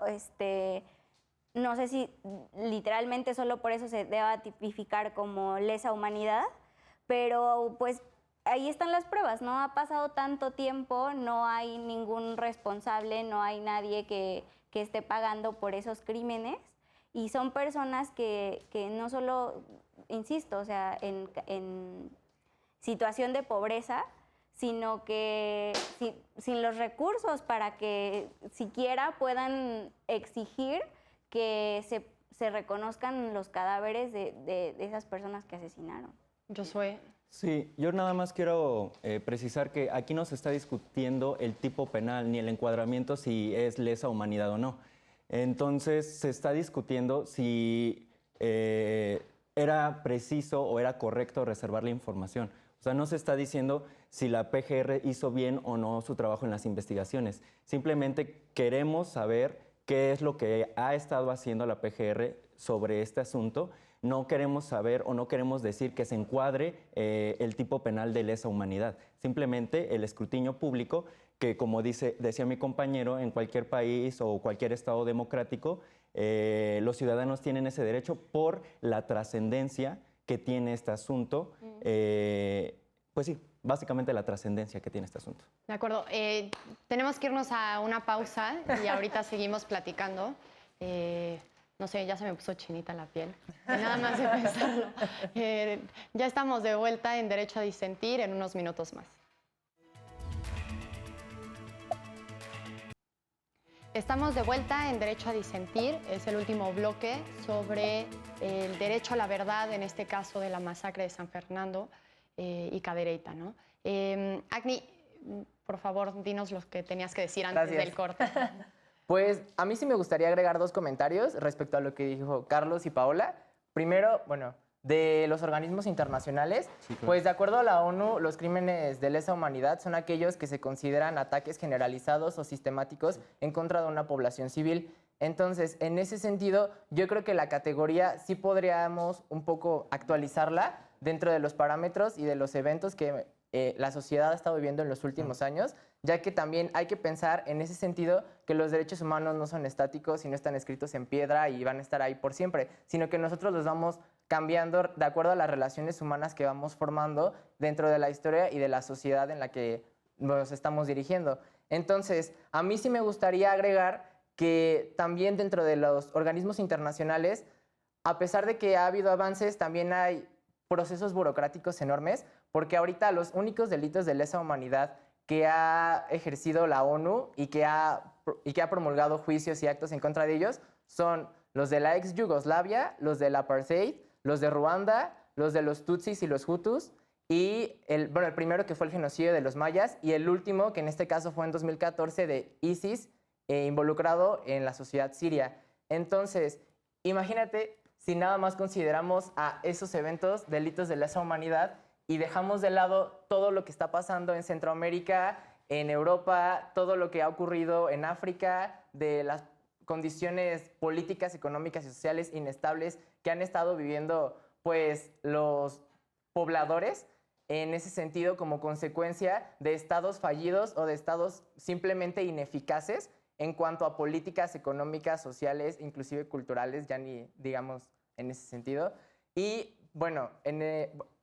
no sé si literalmente solo por eso se deba tipificar como lesa humanidad, pero pues ahí están las pruebas, no ha pasado tanto tiempo, no hay ningún responsable, no hay nadie que esté pagando por esos crímenes, y son personas que no solo, insisto, o sea, en situación de pobreza, sino que sin los recursos para que siquiera puedan exigir que se reconozcan los cadáveres de esas personas que asesinaron. Josué. Sí, yo nada más quiero precisar que aquí no se está discutiendo el tipo penal ni el encuadramiento si es lesa humanidad o no. Entonces se está discutiendo si era preciso o era correcto reservar la información. O sea, no se está diciendo si la PGR hizo bien o no su trabajo en las investigaciones. Simplemente queremos saber qué es lo que ha estado haciendo la PGR sobre este asunto. No queremos saber o no queremos decir que se encuadre el tipo penal de lesa humanidad. Simplemente el escrutinio público, que como decía mi compañero, en cualquier país o cualquier estado democrático, los ciudadanos tienen ese derecho por la trascendencia que tiene este asunto. Pues sí, básicamente la trascendencia que tiene este asunto. De acuerdo. Tenemos que irnos a una pausa y ahorita seguimos platicando. No sé, ya se me puso chinita la piel. Nada más de pensarlo. Ya estamos de vuelta en Derecho a Disentir en unos minutos más. Estamos de vuelta en Derecho a Disentir. Es el último bloque sobre el derecho a la verdad, en este caso de la masacre de San Fernando y Cadereyta, ¿no? Agni, por favor, dinos lo que tenías que decir antes del corte. Pues a mí sí me gustaría agregar dos comentarios respecto a lo que dijo Carlos y Paola. Primero, bueno, de los organismos internacionales, sí, claro. Pues de acuerdo a la ONU, los crímenes de lesa humanidad son aquellos que se consideran ataques generalizados o sistemáticos en contra de una población civil. Entonces, en ese sentido, yo creo que la categoría sí podríamos un poco actualizarla dentro de los parámetros y de los eventos que la sociedad ha estado viviendo en los últimos años, ya que también hay que pensar en ese sentido que los derechos humanos no son estáticos y no están escritos en piedra y van a estar ahí por siempre, sino que nosotros los vamos cambiando de acuerdo a las relaciones humanas que vamos formando dentro de la historia y de la sociedad en la que nos estamos dirigiendo. Entonces, a mí sí me gustaría agregar que también dentro de los organismos internacionales, a pesar de que ha habido avances, también hay procesos burocráticos enormes, porque ahorita los únicos delitos de lesa humanidad que ha ejercido la ONU y que ha promulgado juicios y actos en contra de ellos son los de la ex Yugoslavia, los del apartheid, los de Ruanda, los de los Tutsis y los Hutus, y el primero que fue el genocidio de los mayas, y el último, que en este caso fue en 2014, de ISIS, involucrado en la sociedad siria. Entonces, imagínate si nada más consideramos a esos eventos delitos de lesa humanidad y dejamos de lado todo lo que está pasando en Centroamérica, en Europa, todo lo que ha ocurrido en África, de las condiciones políticas, económicas y sociales inestables que han estado viviendo pues los pobladores en ese sentido como consecuencia de estados fallidos o de estados simplemente ineficaces en cuanto a políticas económicas, sociales, inclusive culturales, ya ni digamos en ese sentido. Y bueno,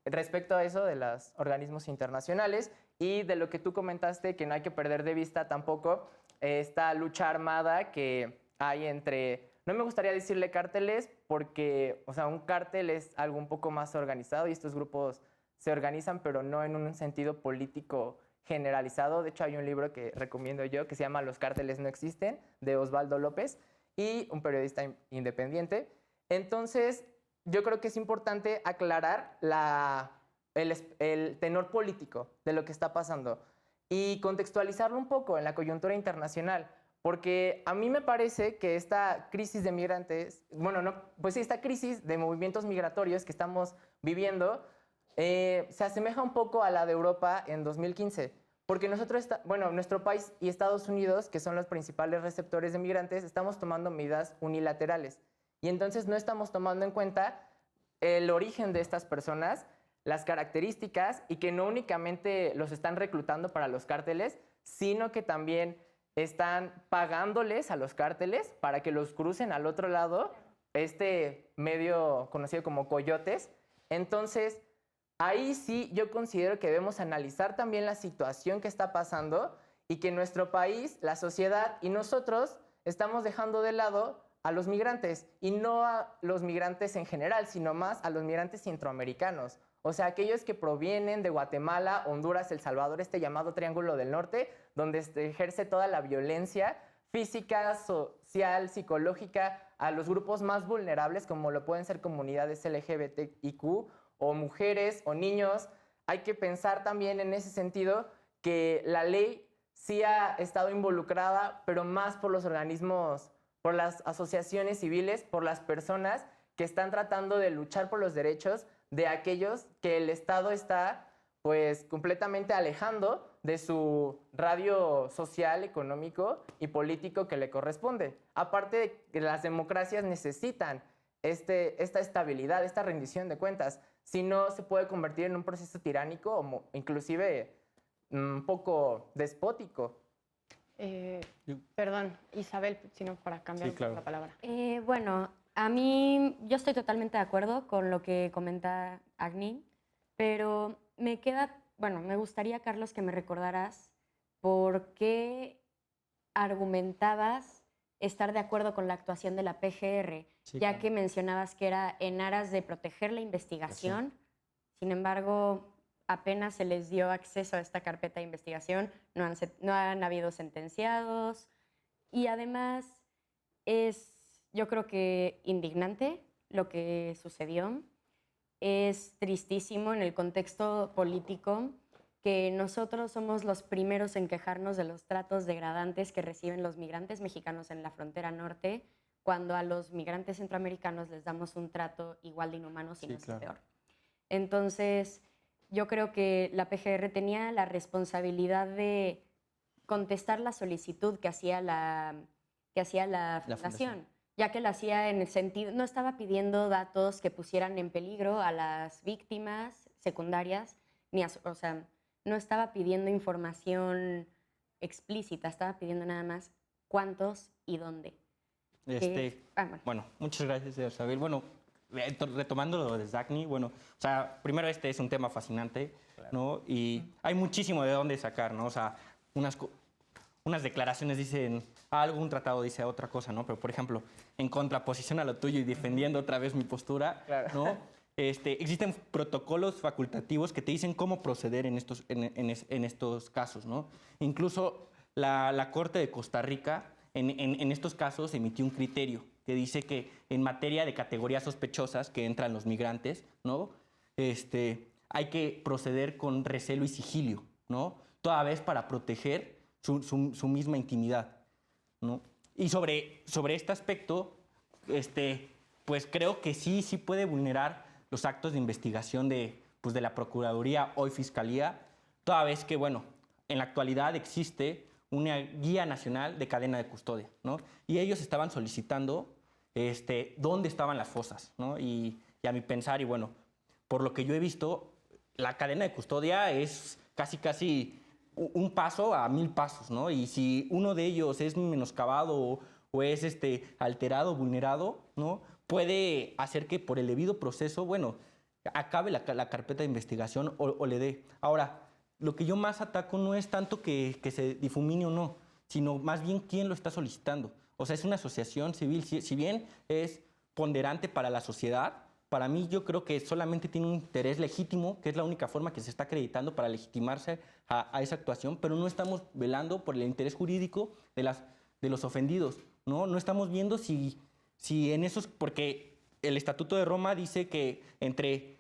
respecto a eso de los organismos internacionales y de lo que tú comentaste, que no hay que perder de vista tampoco esta lucha armada que hay entre, no me gustaría decirle cárteles porque, o sea, un cártel es algo un poco más organizado y estos grupos se organizan, pero no en un sentido político generalizado. De hecho, hay un libro que recomiendo yo que se llama Los cárteles no existen, de Osvaldo López, y un periodista independiente. Entonces, yo creo que es importante aclarar el tenor político de lo que está pasando y contextualizarlo un poco en la coyuntura internacional, porque a mí me parece que esta crisis de migrantes, bueno, no, pues sí, esta crisis de movimientos migratorios que estamos viviendo se asemeja un poco a la de Europa en 2015, porque nosotros, nuestro país y Estados Unidos, que son los principales receptores de migrantes, estamos tomando medidas unilaterales y entonces no estamos tomando en cuenta el origen de estas personas, las características y que no únicamente los están reclutando para los cárteles, sino que también están pagándoles a los cárteles para que los crucen al otro lado, este medio conocido como coyotes. Entonces, ahí sí yo considero que debemos analizar también la situación que está pasando y que nuestro país, la sociedad y nosotros estamos dejando de lado a los migrantes y no a los migrantes en general, sino más a los migrantes centroamericanos. O sea, aquellos que provienen de Guatemala, Honduras, El Salvador, este llamado Triángulo del Norte, donde se ejerce toda la violencia física, social, psicológica a los grupos más vulnerables, como lo pueden ser comunidades LGBTIQ o mujeres o niños. Hay que pensar también en ese sentido que la ley sí ha estado involucrada, pero más por los organismos, por las asociaciones civiles, por las personas que están tratando de luchar por los derechos de aquellos que el Estado está pues completamente alejando de su radio social, económico y político que le corresponde. Aparte de que las democracias necesitan esta estabilidad, esta rendición de cuentas, si no se puede convertir en un proceso tiránico o inclusive un poco despótico. Perdón, Isabel, sino para cambiar Sí, claro. la palabra. Bueno, a mí yo estoy totalmente de acuerdo con lo que comenta Agni, pero me gustaría, Carlos, que me recordaras por qué argumentabas estar de acuerdo con la actuación de la PGR, Sí, ya claro. que mencionabas que era en aras de proteger la investigación. Sin embargo, apenas se les dio acceso a esta carpeta de investigación, no han habido sentenciados y además yo creo que indignante lo que sucedió. Es tristísimo en el contexto político que nosotros somos los primeros en quejarnos de los tratos degradantes que reciben los migrantes mexicanos en la frontera norte, cuando a los migrantes centroamericanos les damos un trato igual de inhumano, si no es peor. Entonces, yo creo que la PGR tenía la responsabilidad de contestar la solicitud que hacía la fundación, ya que la hacía en el sentido, no estaba pidiendo datos que pusieran en peligro a las víctimas secundarias, no estaba pidiendo información explícita, estaba pidiendo nada más cuántos y dónde. Bueno, muchas gracias, Isabel. Bueno, retomando lo de Agni, bueno, o sea, primero este es un tema fascinante, ¿no? Y hay muchísimo de dónde sacar, ¿no? O sea, unas declaraciones dicen algo, un tratado dice otra cosa, ¿no? Pero, por ejemplo, en contraposición a lo tuyo y defendiendo otra vez mi postura, Claro. ¿no? existen protocolos facultativos que te dicen cómo proceder en estos casos, ¿no? Incluso la Corte de Costa Rica en estos casos emitió un criterio que dice que en materia de categorías sospechosas que entran los migrantes, ¿no? Hay que proceder con recelo y sigilio, ¿no? Toda vez para proteger su misma intimidad, ¿no? Y sobre este aspecto, pues creo que sí puede vulnerar los actos de investigación de la Procuraduría, hoy Fiscalía, toda vez que, bueno, en la actualidad existe una guía nacional de cadena de custodia, ¿no? Y ellos estaban solicitando dónde estaban las fosas, ¿no? Y a mi pensar, y bueno, por lo que yo he visto, la cadena de custodia es casi un paso a 1000 pasos, ¿no? Y si uno de ellos es menoscabado o es alterado, vulnerado, ¿no? Puede hacer que por el debido proceso, bueno, acabe la carpeta de investigación o le dé. Ahora, lo que yo más ataco no es tanto que se difumine o no, sino más bien quién lo está solicitando. O sea, es una asociación civil, si bien es ponderante para la sociedad, para mí yo creo que solamente tiene un interés legítimo, que es la única forma que se está acreditando para legitimarse a esa actuación, pero no estamos velando por el interés jurídico de los ofendidos, ¿no? No estamos viendo si en esos, porque el Estatuto de Roma dice que entre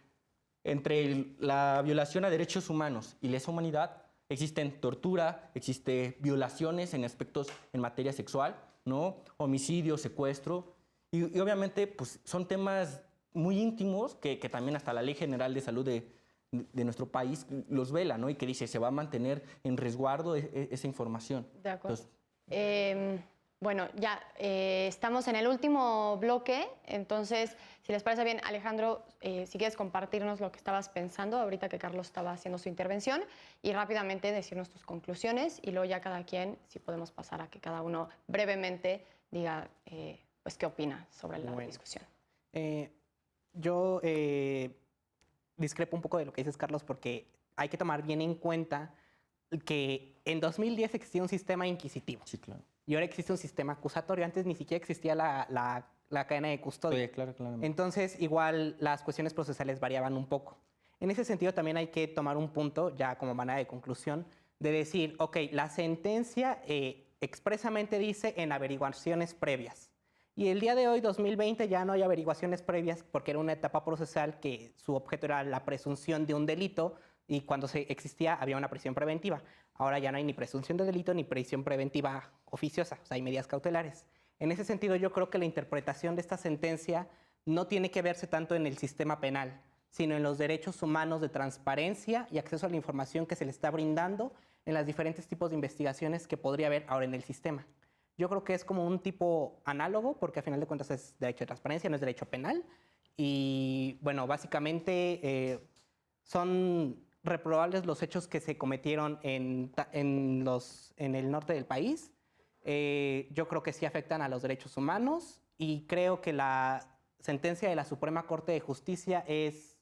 la violación a derechos humanos y lesa humanidad existen tortura, existe violaciones en aspectos en materia sexual, ¿no? Homicidio, secuestro, y obviamente pues, son temas muy íntimos que también hasta la Ley General de Salud de nuestro país los vela, ¿no? Y que dice se va a mantener en resguardo esa información. De acuerdo. Entonces, Bueno, ya estamos en el último bloque, entonces, si les parece bien, Alejandro, si quieres compartirnos lo que estabas pensando ahorita que Carlos estaba haciendo su intervención y rápidamente decirnos tus conclusiones y luego ya cada quien, si podemos pasar a que cada uno brevemente diga pues qué opina sobre la discusión. Yo discrepo un poco de lo que dices, Carlos, porque hay que tomar bien en cuenta que en 2010 existía un sistema inquisitivo. sí, claro. Y ahora existe un sistema acusatorio. Antes ni siquiera existía la cadena de custodia. Sí, claro. Entonces, igual las cuestiones procesales variaban un poco. En ese sentido, también hay que tomar un punto, ya como manera de conclusión, de decir, ok, la sentencia expresamente dice en averiguaciones previas. Y el día de hoy, 2020, ya no hay averiguaciones previas porque era una etapa procesal que su objeto era la presunción de un delito y cuando existía había una prisión preventiva. Ahora ya no hay ni presunción de delito ni prisión preventiva oficiosa, o sea, hay medidas cautelares. En ese sentido, yo creo que la interpretación de esta sentencia no tiene que verse tanto en el sistema penal, sino en los derechos humanos de transparencia y acceso a la información que se le está brindando en los diferentes tipos de investigaciones que podría haber ahora en el sistema. Yo creo que es como un tipo análogo, porque a final de cuentas es derecho de transparencia, no es derecho penal. Y bueno, básicamente son reprobables los hechos que se cometieron en el norte del país. Yo creo que sí afectan a los derechos humanos y creo que la sentencia de la Suprema Corte de Justicia es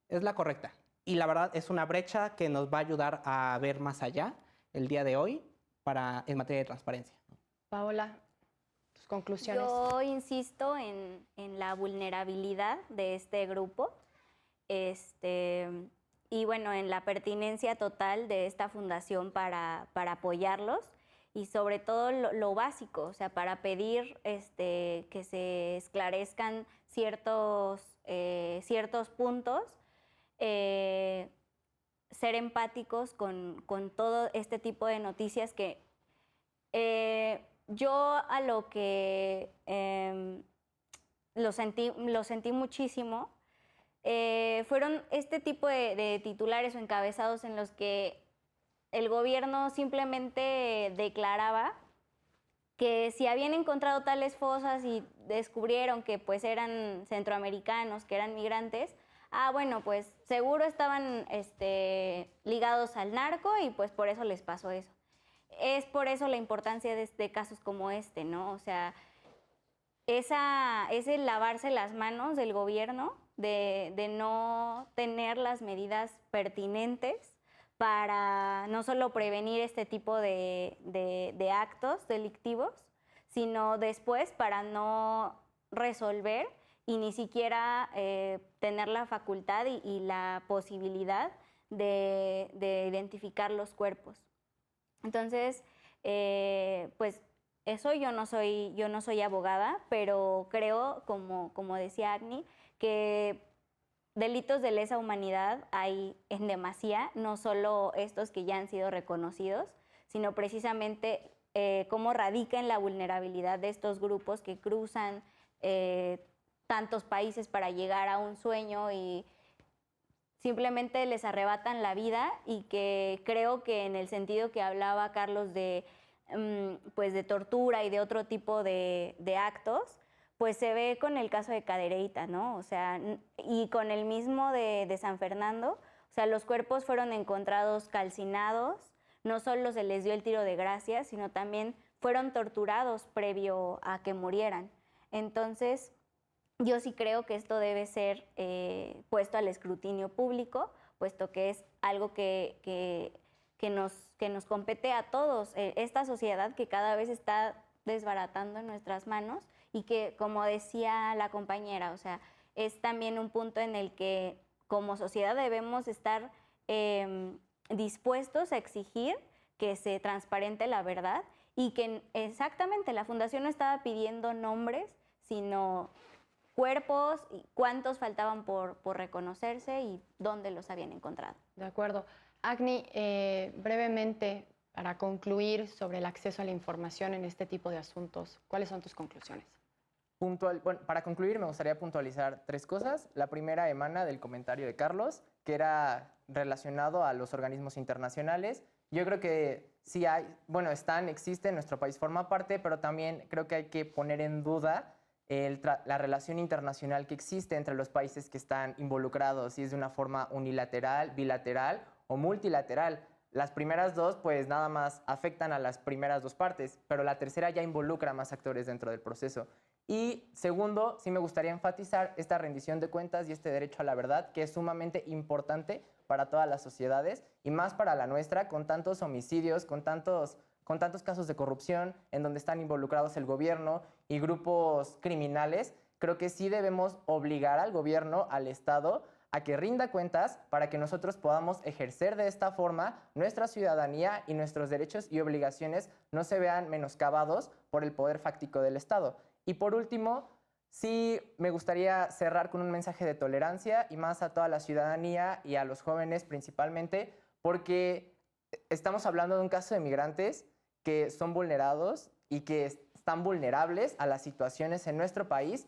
la correcta. Y la verdad es una brecha que nos va a ayudar a ver más allá el día de hoy en materia de transparencia. Paola, tus conclusiones. Yo insisto en la vulnerabilidad de este grupo y bueno, en la pertinencia total de esta fundación para apoyarlos y sobre todo lo básico, o sea, para pedir que se esclarezcan ciertos puntos, ser empáticos con todo este tipo de noticias que yo a lo que lo sentí muchísimo, fueron este tipo de titulares o encabezados en los que el gobierno simplemente declaraba que si habían encontrado tales fosas y descubrieron que pues eran centroamericanos, que eran migrantes, bueno, pues seguro estaban ligados al narco y pues por eso les pasó eso. Es por eso la importancia de casos como este, ¿no? O sea, ese lavarse las manos del gobierno de no tener las medidas pertinentes para no solo prevenir este tipo de actos delictivos, sino después para no resolver y ni siquiera tener la facultad y la posibilidad de identificar los cuerpos. Entonces, pues eso yo no soy abogada, pero creo, como decía Agni, que delitos de lesa humanidad hay en demasía, no solo estos que ya han sido reconocidos, sino precisamente cómo radica en la vulnerabilidad de estos grupos que cruzan tantos países para llegar a un sueño y simplemente les arrebatan la vida, y que creo que en el sentido que hablaba Carlos pues de tortura y de otro tipo de actos, pues se ve con el caso de Cadereyta, ¿no? O sea, y con el mismo de San Fernando, o sea, los cuerpos fueron encontrados calcinados, no solo se les dio el tiro de gracia, sino también fueron torturados previo a que murieran. Entonces, yo sí creo que esto debe ser puesto al escrutinio público, puesto que es algo que nos compete a todos. Esta sociedad que cada vez está desbaratando en nuestras manos, y que, como decía la compañera, o sea, es también un punto en el que como sociedad debemos estar dispuestos a exigir que se transparente la verdad, y que exactamente la Fundación no estaba pidiendo nombres, sino cuerpos, y cuántos faltaban por reconocerse y dónde los habían encontrado. De acuerdo. Agni, brevemente, para concluir sobre el acceso a la información en este tipo de asuntos, ¿cuáles son tus conclusiones? Bueno, para concluir, me gustaría puntualizar 3 cosas. La primera emana del comentario de Carlos, que era relacionado a los organismos internacionales. Yo creo que sí hay, bueno, existe, nuestro país forma parte, pero también creo que hay que poner en duda la relación internacional que existe entre los países que están involucrados, si es de una forma unilateral, bilateral o multilateral. Las primeras 2, pues nada más afectan a las primeras 2 partes, pero la tercera ya involucra más actores dentro del proceso. Y segundo, sí me gustaría enfatizar esta rendición de cuentas y este derecho a la verdad, que es sumamente importante para todas las sociedades y más para la nuestra, con tantos homicidios, con tantos casos de corrupción en donde están involucrados el gobierno y grupos criminales. Creo que sí debemos obligar al gobierno, al Estado, a que rinda cuentas para que nosotros podamos ejercer de esta forma nuestra ciudadanía, y nuestros derechos y obligaciones no se vean menoscabados por el poder fáctico del Estado. Y por último, sí me gustaría cerrar con un mensaje de tolerancia, y más a toda la ciudadanía y a los jóvenes principalmente, porque estamos hablando de un caso de migrantes que son vulnerados y que están vulnerables a las situaciones en nuestro país.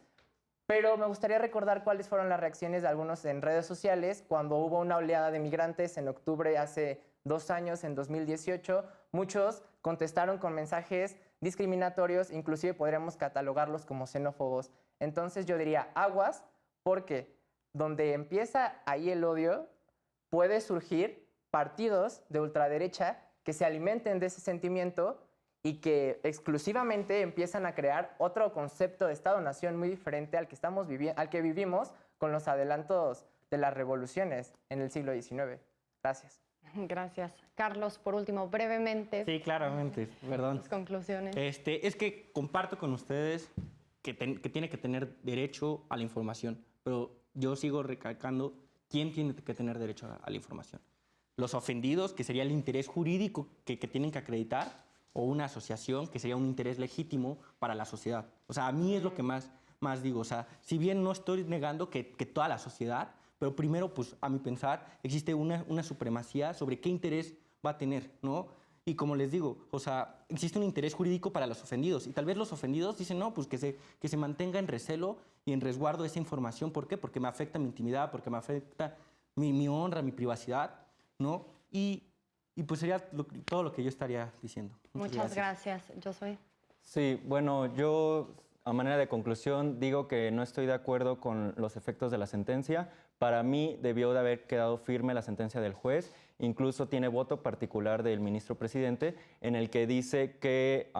Pero me gustaría recordar cuáles fueron las reacciones de algunos en redes sociales cuando hubo una oleada de migrantes en octubre hace 2 años, en 2018. Muchos contestaron con mensajes discriminatorios, inclusive podríamos catalogarlos como xenófobos. Entonces yo diría aguas, porque donde empieza ahí el odio, puede surgir partidos de ultraderecha que se alimenten de ese sentimiento y que exclusivamente empiezan a crear otro concepto de Estado-Nación muy diferente al que vivimos con los adelantos de las revoluciones en el siglo XIX. Gracias. Gracias. Carlos, por último, brevemente. Sí, claramente, perdón. Tus conclusiones. Es que comparto con ustedes que tiene que tener derecho a la información, pero yo sigo recalcando quién tiene que tener derecho a la información. Los ofendidos, que sería el interés jurídico que tienen que acreditar, o una asociación, que sería un interés legítimo para la sociedad. O sea, a mí es lo que más digo. O sea, si bien no estoy negando que toda la sociedad, pero primero, pues, a mi pensar, existe una supremacía sobre qué interés va a tener, ¿no? Y como les digo, o sea, existe un interés jurídico para los ofendidos, y tal vez los ofendidos dicen, no, pues que se mantenga en recelo y en resguardo esa información. ¿Por qué? Porque me afecta mi intimidad, porque me afecta mi honra, mi privacidad, ¿no? Y pues sería todo lo que yo estaría diciendo. Muchas gracias. Yo soy. Sí, bueno, yo a manera de conclusión digo que no estoy de acuerdo con los efectos de la sentencia. Para mí debió de haber quedado firme la sentencia del juez. Incluso tiene voto particular del ministro presidente en el que dice que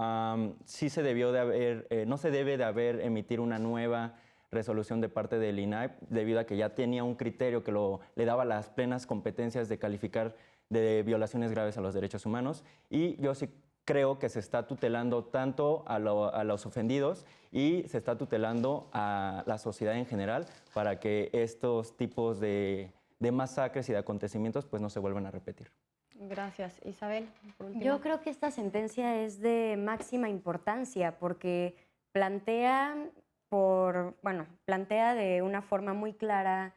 sí se debió de haber, no se debe de haber emitir una nueva resolución de parte del INAI, debido a que ya tenía un criterio que le daba las plenas competencias de calificar de violaciones graves a los derechos humanos. Y yo sí creo que se está tutelando tanto a los ofendidos y se está tutelando a la sociedad en general para que estos tipos de masacres y de acontecimientos pues no se vuelvan a repetir. Gracias. Isabel, por último. Yo creo que esta sentencia es de máxima importancia porque plantea de una forma muy clara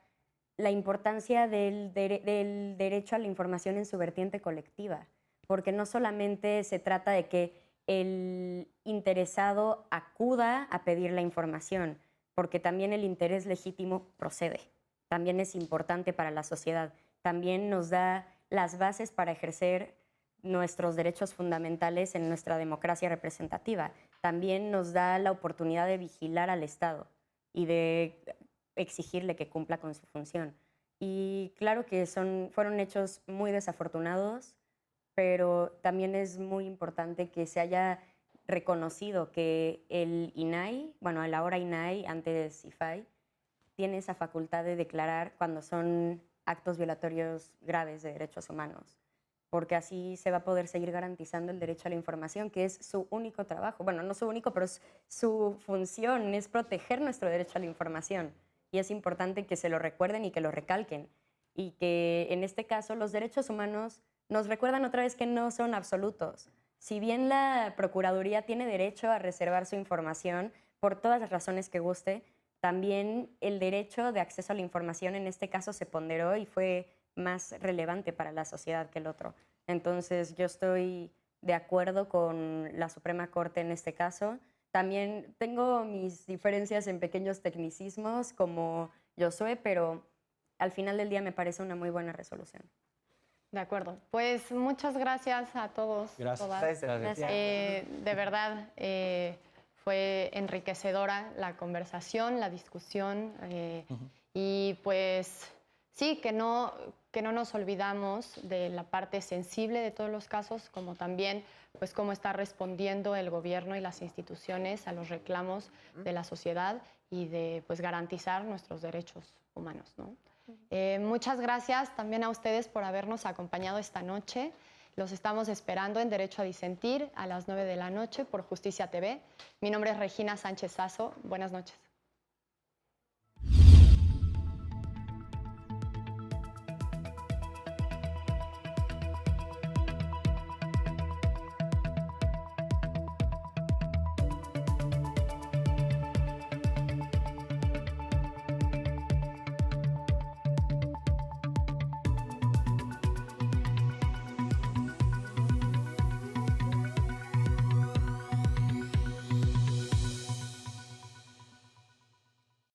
la importancia del derecho a la información en su vertiente colectiva, porque no solamente se trata de que el interesado acuda a pedir la información, porque también el interés legítimo procede, también es importante para la sociedad, también nos da las bases para ejercer nuestros derechos fundamentales en nuestra democracia representativa, también nos da la oportunidad de vigilar al Estado y de exigirle que cumpla con su función. Y claro que fueron hechos muy desafortunados, pero también es muy importante que se haya reconocido que el INAI, bueno, el ahora INAI, antes IFAI, tiene esa facultad de declarar cuando son actos violatorios graves de derechos humanos, porque así se va a poder seguir garantizando el derecho a la información, que es su único trabajo. Bueno, no su único, pero su función es proteger nuestro derecho a la información. Y es importante que se lo recuerden y que lo recalquen. Y que en este caso los derechos humanos nos recuerdan otra vez que no son absolutos. Si bien la Procuraduría tiene derecho a reservar su información por todas las razones que guste, también el derecho de acceso a la información en este caso se ponderó y fue más relevante para la sociedad que el otro. Entonces yo estoy de acuerdo con la Suprema Corte en este caso. También tengo mis diferencias en pequeños tecnicismos como Josué, pero al final del día me parece una muy buena resolución. De acuerdo. Pues muchas gracias a todos. Gracias. Todas. Gracias. De verdad, fue enriquecedora la conversación, la discusión. Y pues sí, que no nos olvidamos de la parte sensible de todos los casos, como también pues cómo está respondiendo el gobierno y las instituciones a los reclamos de la sociedad y de pues garantizar nuestros derechos humanos, ¿no? Muchas gracias también a ustedes por habernos acompañado esta noche. Los estamos esperando en Derecho a Disentir a las 9 de la noche por Justicia TV. Mi nombre es Regina Sánchez Sazo. Buenas noches.